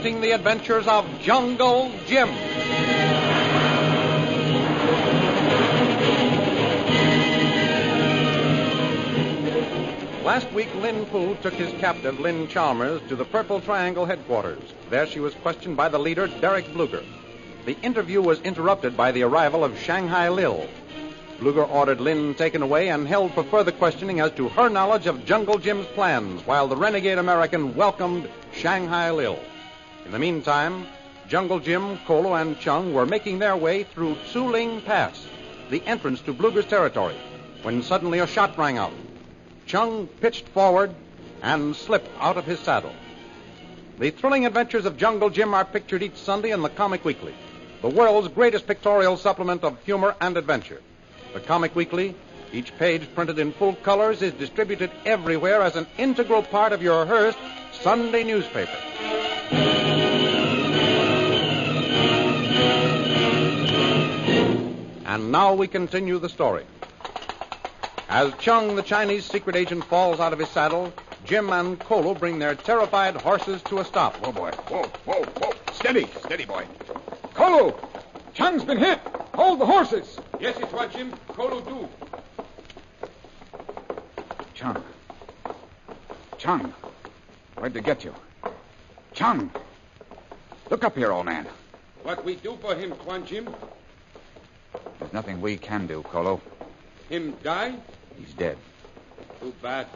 presenting the adventures of Jungle Jim. Last week, Lin Fu took his captive, Lin Chalmers, to the Purple Triangle headquarters. There she was questioned by the leader, Derek Bluger. The interview was interrupted by the arrival of Shanghai Lil. Bluger ordered Lin taken away and held for further questioning as to her knowledge of Jungle Jim's plans, while the renegade American welcomed Shanghai Lil. In the meantime, Jungle Jim, Kolu, and Chung were making their way through Tsuling Pass, the entrance to Bluger's territory, when suddenly a shot rang out. Chung pitched forward and slipped out of his saddle. The thrilling adventures of Jungle Jim are pictured each Sunday in the Comic Weekly, the world's greatest pictorial supplement of humor and adventure. The Comic Weekly, each page printed in full colors, is distributed everywhere as an integral part of your Hearst Sunday newspaper. And now we continue the story. As Chung, the Chinese secret agent, falls out of his saddle, Jim and Kolu bring their terrified horses to a stop. Whoa, boy. Whoa. Steady, boy. Kolu! Chung's been hit. Hold the horses. Yes, it's what Jim. Kolu do. Chung. Where'd they get you? Chung. Look up here, old man. What we do for him, Tuan Jim? There's nothing we can do, Kolu. Him die? He's dead. Too bad.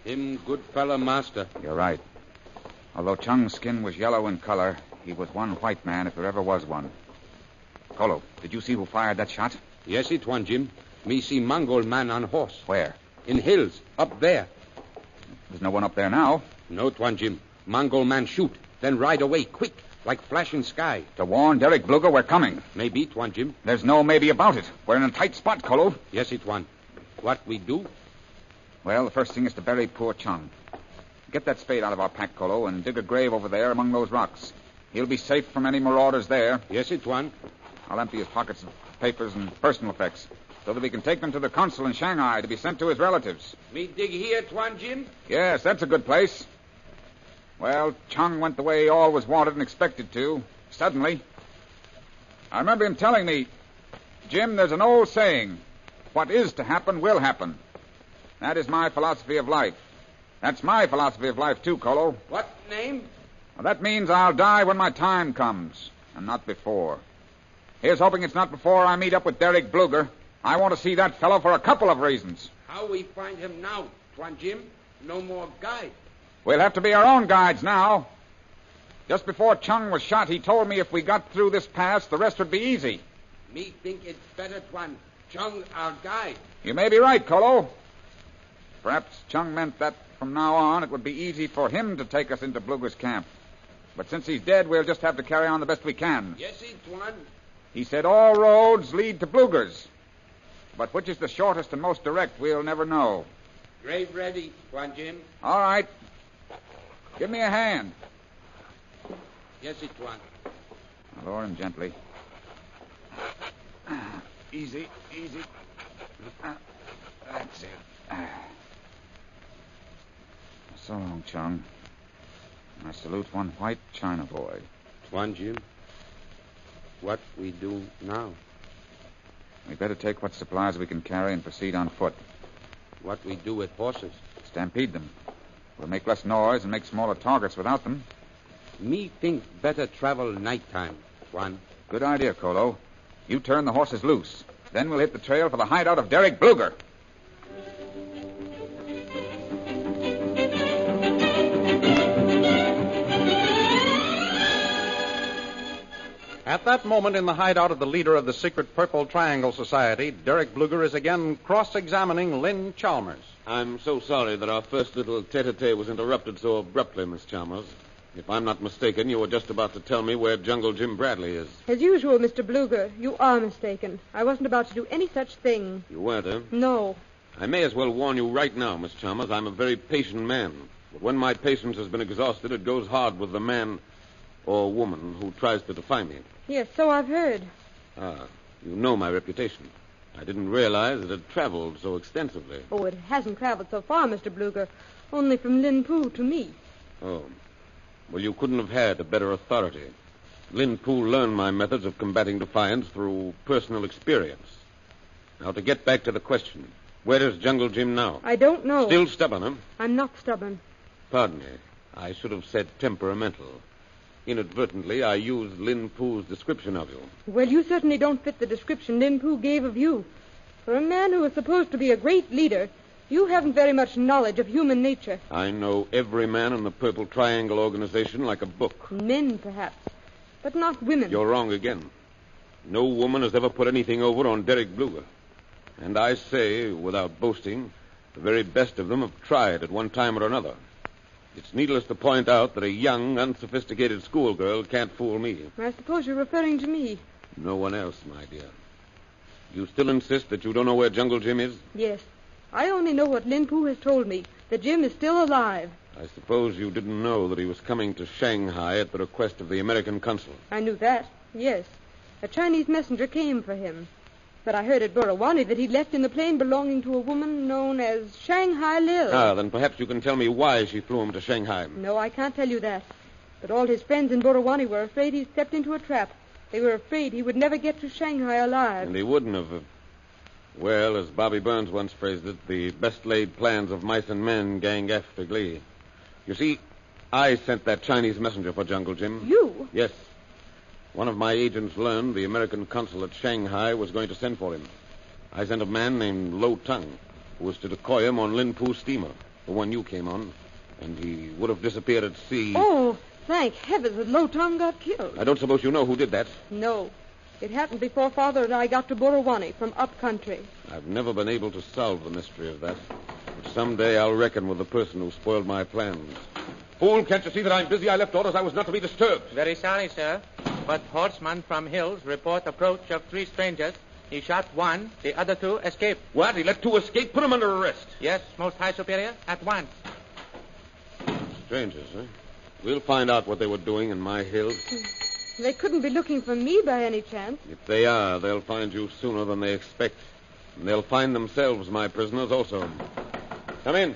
Him good fella master. You're right. Although Chung's skin was yellow in color, he was one white man if there ever was one. Kolu, did you see who fired that shot? Yes, it Tuan Jim. Me see Mongol man on horse. Where? In hills, up there. There's no one up there now. No, Tuan Jim. Mongol man shoot, then ride away quick, like flashing sky. To warn Derek Bluger we're coming. Maybe, Tuan Jim. There's no maybe about it. We're in a tight spot, Kolu. Yes, it Tuan. What we do? Well, the first thing is to bury poor Chung. Get that spade out of our pack, Kolu, and dig a grave over there among those rocks. He'll be safe from any marauders there. Yes, it Tuan. I'll empty his pockets of papers and personal effects so that we can take them to the consul in Shanghai to be sent to his relatives. Me dig here, Tuan Jim? Yes, that's a good place. Well, Chung went the way he always wanted and expected to, suddenly. I remember him telling me, Jim, there's an old saying, what is to happen will happen. That is my philosophy of life. That's my philosophy of life, too, Kolu. What name? Well, that means I'll die when my time comes, and not before. Here's hoping it's not before I meet up with Derek Bluger. I want to see that fellow for a couple of reasons. How we find him now, Tuan Jim? No more guide. We'll have to be our own guides now. Just before Chung was shot, he told me if we got through this pass, the rest would be easy. Me think it's better, Tuan. Chung, our guide. You may be right, Kolu. Perhaps Chung meant that from now on it would be easy for him to take us into Bluger's camp. But since he's dead, we'll just have to carry on the best we can. Yes, Tuan. He said all roads lead to Bluger's. But which is the shortest and most direct, we'll never know. Grave ready, Tuan Jim. All right. Give me a hand. Yes, Tuan. Now, lower him gently. Easy. That's it. So long, Chung. I salute one white China boy. Tuan Jim, what we do now? We better take what supplies we can carry and proceed on foot. What we do with horses? Stampede them. We'll make less noise and make smaller targets without them. Me think better travel nighttime, Tuan. Good idea, Kolu. You turn the horses loose. Then we'll hit the trail for the hideout of Derek Bluger. At that moment in the hideout of the leader of the secret Purple Triangle Society, Derek Bluger is again cross-examining Lin Chalmers. I'm so sorry that our first little tete-a-tete was interrupted so abruptly, Miss Chalmers. If I'm not mistaken, you were just about to tell me where Jungle Jim Bradley is. As usual, Mr. Bluger, you are mistaken. I wasn't about to do any such thing. You weren't, eh? No. I may as well warn you right now, Miss Chalmers, I'm a very patient man. But when my patience has been exhausted, it goes hard with the man or woman who tries to defy me. Yes, so I've heard. Ah, you know my reputation. I didn't realize it had traveled so extensively. Oh, it hasn't traveled so far, Mr. Bluger. Only from Lin Fu to me. Oh. Well, you couldn't have had a better authority. Lin Poo learned my methods of combating defiance through personal experience. Now, to get back to the question, where is Jungle Jim now? I don't know. Still stubborn, huh? I'm not stubborn. Pardon me. I should have said temperamental. Inadvertently, I used Lin Poo's description of you. Well, you certainly don't fit the description Lin Poo gave of you. For a man who is supposed to be a great leader, you haven't very much knowledge of human nature. I know every man in the Purple Triangle organization like a book. Men, perhaps, but not women. You're wrong again. No woman has ever put anything over on Derek Bluger. And I say, without boasting, the very best of them have tried at one time or another. It's needless to point out that a young, unsophisticated schoolgirl can't fool me. I suppose you're referring to me. No one else, my dear. You still insist that you don't know where Jungle Jim is? Yes. I only know what Lin Poo has told me, that Jim is still alive. I suppose you didn't know that he was coming to Shanghai at the request of the American consul. I knew that, yes. A Chinese messenger came for him. But I heard at Borawani that he'd left in the plane belonging to a woman known as Shanghai Lil. Ah, then perhaps you can tell me why she flew him to Shanghai. No, I can't tell you that. But all his friends in Borawani were afraid he'd stepped into a trap. They were afraid he would never get to Shanghai alive. And he wouldn't have. Well, as Bobby Burns once phrased it, the best-laid plans of mice and men gang after glee. You see, I sent that Chinese messenger for Jungle Jim. You? Yes. One of my agents learned the American consul at Shanghai was going to send for him. I sent a man named Lo Tung, who was to decoy him on Lin Poo's steamer, the one you came on, and he would have disappeared at sea. Oh, thank heavens that Lo Tung got killed. I don't suppose you know who did that? No. It happened before Father and I got to Borawani from up country. I've never been able to solve the mystery of that. But someday I'll reckon with the person who spoiled my plans. Fool, can't you see that I'm busy? I left orders I was not to be disturbed. Very sorry, sir. But horsemen from hills report approach of 3 strangers. He shot one. The other 2 escaped. What? He let 2 escape? Put him under arrest. Yes, Most High Superior, at once. Strangers, huh? We'll find out what they were doing in my hills. They couldn't be looking for me by any chance. If they are, they'll find you sooner than they expect. And they'll find themselves my prisoners also. Come in.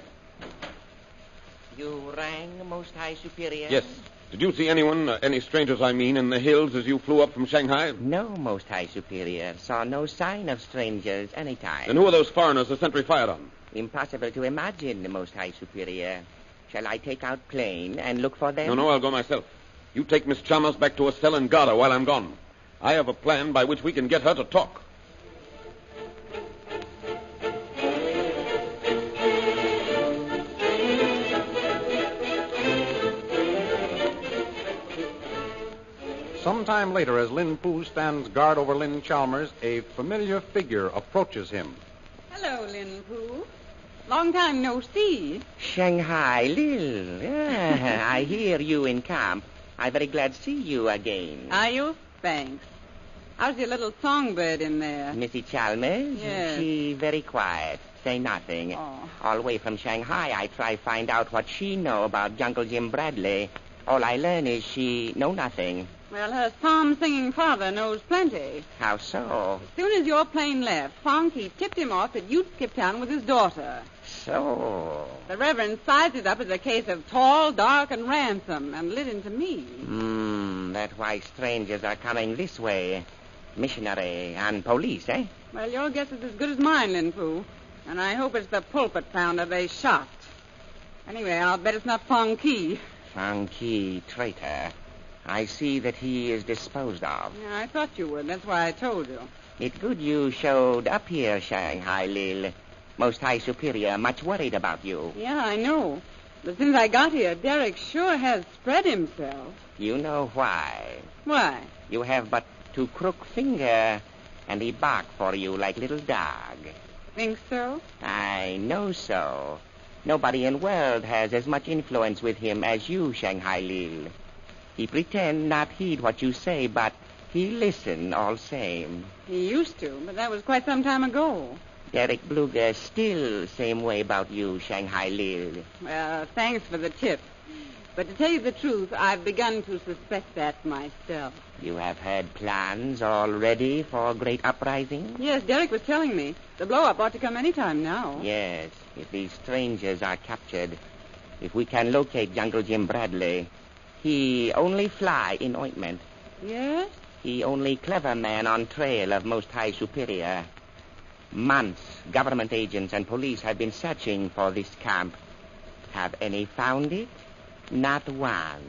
You rang, Most High Superior? Yes. Did you see anyone, any strangers, I mean, in the hills as you flew up from Shanghai? No, Most High Superior. Saw no sign of strangers any time. And who are those foreigners the sentry fired on? Impossible to imagine, Most High Superior. Shall I take out plane and look for them? No, I'll go myself. You take Miss Chalmers back to her cell and guard her while I'm gone. I have a plan by which we can get her to talk. Sometime later, as Lin Poo stands guard over Lin Chalmers, a familiar figure approaches him. Hello, Lin Poo. Long time no see. Shanghai Lil. I hear you in camp. I'm very glad to see you again. Are you? Thanks. How's your little songbird in there? Missy Chalmers? Yes. She very quiet. Say nothing. Oh. All the way from Shanghai, I try find out what she know about Jungle Jim Bradley. All I learn is she know nothing. Well, her psalm-singing father knows plenty. How so? As soon as your plane left, Fonky tipped him off that you'd skip town with his daughter. So? The Reverend sized it up as a case of tall, dark, and ransom, and lit into me. That's why strangers are coming this way. Missionary and police, eh? Well, your guess is as good as mine, Lin Poo. And I hope it's the pulpit pounder they shot. Anyway, I'll bet it's not Fonky. Fonky, traitor. I see that he is disposed of. Yeah, I thought you would. That's why I told you. It's good you showed up here, Shanghai Lil. Most High Superior much worried about you. Yeah, I know. But since I got here, Derek sure has spread himself. You know why. Why? You have but to crook finger, and he bark for you like little dog. Think so? I know so. Nobody in world has as much influence with him as you, Shanghai Lil. He pretend not heed what you say, but he listen all same. He used to, but that was quite some time ago. Derek Bluger still same way about you, Shanghai Lil. Well, thanks for the tip. But to tell you the truth, I've begun to suspect that myself. You have had plans already for a great uprising? Yes, Derek was telling me. The blow-up ought to come any time now. Yes, if these strangers are captured. If we can locate Jungle Jim Bradley, He only fly in ointment. Yes? He only clever man on trail of Most High Superior. Months, government agents and police have been searching for this camp. Have any found it? Not one.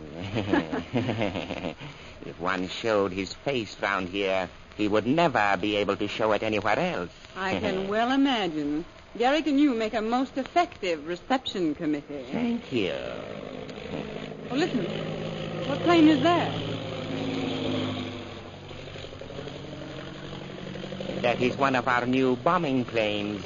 If one showed his face round here, he would never be able to show it anywhere else. I can well imagine. Derek and you make a most effective reception committee. Thank you. Oh, listen. What plane is that? That is one of our new bombing planes,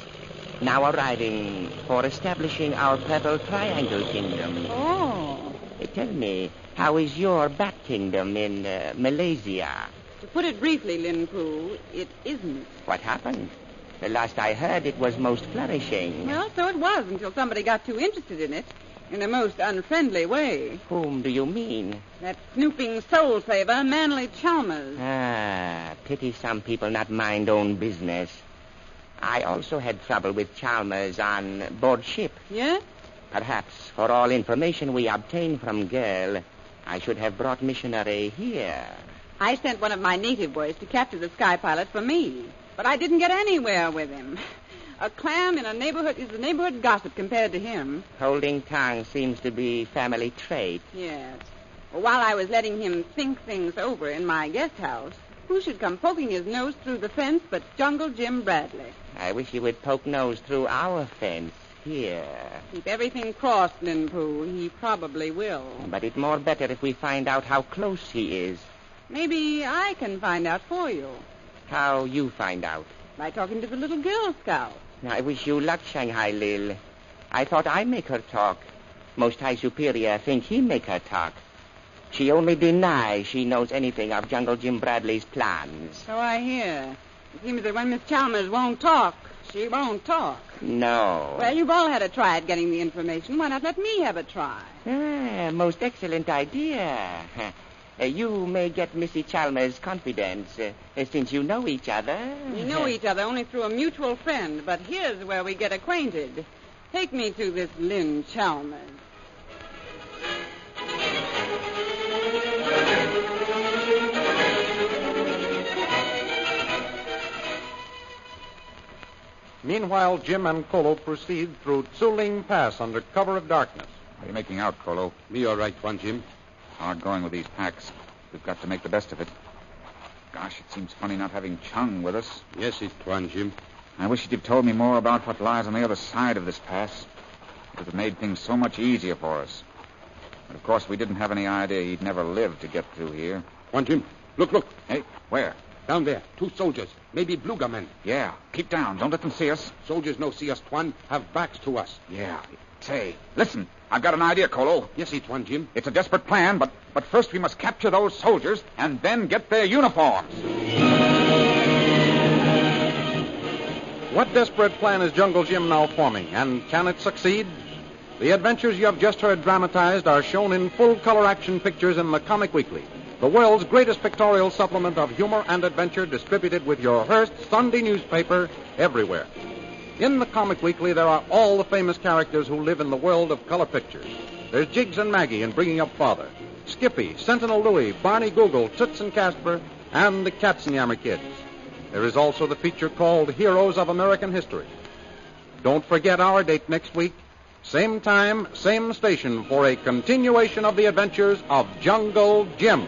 now arriving for establishing our Purple Triangle Kingdom. Oh. Tell me, how is your Bat Kingdom in Malaysia? To put it briefly, Lin Poo, it isn't. What happened? The last I heard, it was most flourishing. Well, so it was until somebody got too interested in it in a most unfriendly way. Whom do you mean? That snooping soul saver, Manly Chalmers. Ah, pity some people not mind own business. I also had trouble with Chalmers on board ship. Yeah? Perhaps for all information we obtained from girl, I should have brought missionary here. I sent one of my native boys to capture the sky pilot for me, but I didn't get anywhere with him. A clam in a neighborhood is a neighborhood gossip compared to him. Holding tongue seems to be family trait. Yes. Well, while I was letting him think things over in my guest house, who should come poking his nose through the fence but Jungle Jim Bradley? I wish he would poke nose through our fence here. Keep everything crossed, Lin Poo. He probably will. But it's more better if we find out how close he is. Maybe I can find out for you. How you find out? By talking to the little Girl Scout. I wish you luck, Shanghai Lil. I thought I make her talk. Most High Superior think he make her talk. She only denies she knows anything of Jungle Jim Bradley's plans. So I hear. It seems that when Miss Chalmers won't talk, she won't talk. No. Well, you've all had a try at getting the information. Why not let me have a try? Most excellent idea. You may get Missy Chalmers' confidence, since you know each other. We know each other only through a mutual friend, but here's where we get acquainted. Take me to this Lynn Chalmers. Meanwhile, Jim and Kolu proceed through Tsuling Pass under cover of darkness. What are you making out, Kolu? Me all right, Tuan Jim. Hard going with these packs. We've got to make the best of it. Gosh, it seems funny not having Chung with us. Yes, it, Tuan Jim. I wish you'd have told me more about what lies on the other side of this pass. It would have made things so much easier for us. But, of course, we didn't have any idea he'd never live to get through here. Tuan Jim, look. Hey, where? Down there, 2 soldiers. Maybe Bluga men. Yeah, keep down. Don't let them see us. Soldiers no see us, Tuan. Have backs to us. Yeah. Say, listen. I've got an idea, Kolu. Yes, it, Tuan Jim. It's a desperate plan, but first we must capture those soldiers and then get their uniforms. What desperate plan is Jungle Jim now forming, and can it succeed? The adventures you have just heard dramatized are shown in full-color action pictures in the Comic Weekly, the world's greatest pictorial supplement of humor and adventure, distributed with your Hearst Sunday newspaper everywhere. In the Comic Weekly, there are all the famous characters who live in the world of color pictures. There's Jiggs and Maggie in Bringing Up Father, Skippy, Sentinel Louie, Barney Google, Toots and Casper, and the Katzenjammer Kids. There is also the feature called Heroes of American History. Don't forget our date next week, same time, same station, for a continuation of the adventures of Jungle Jim.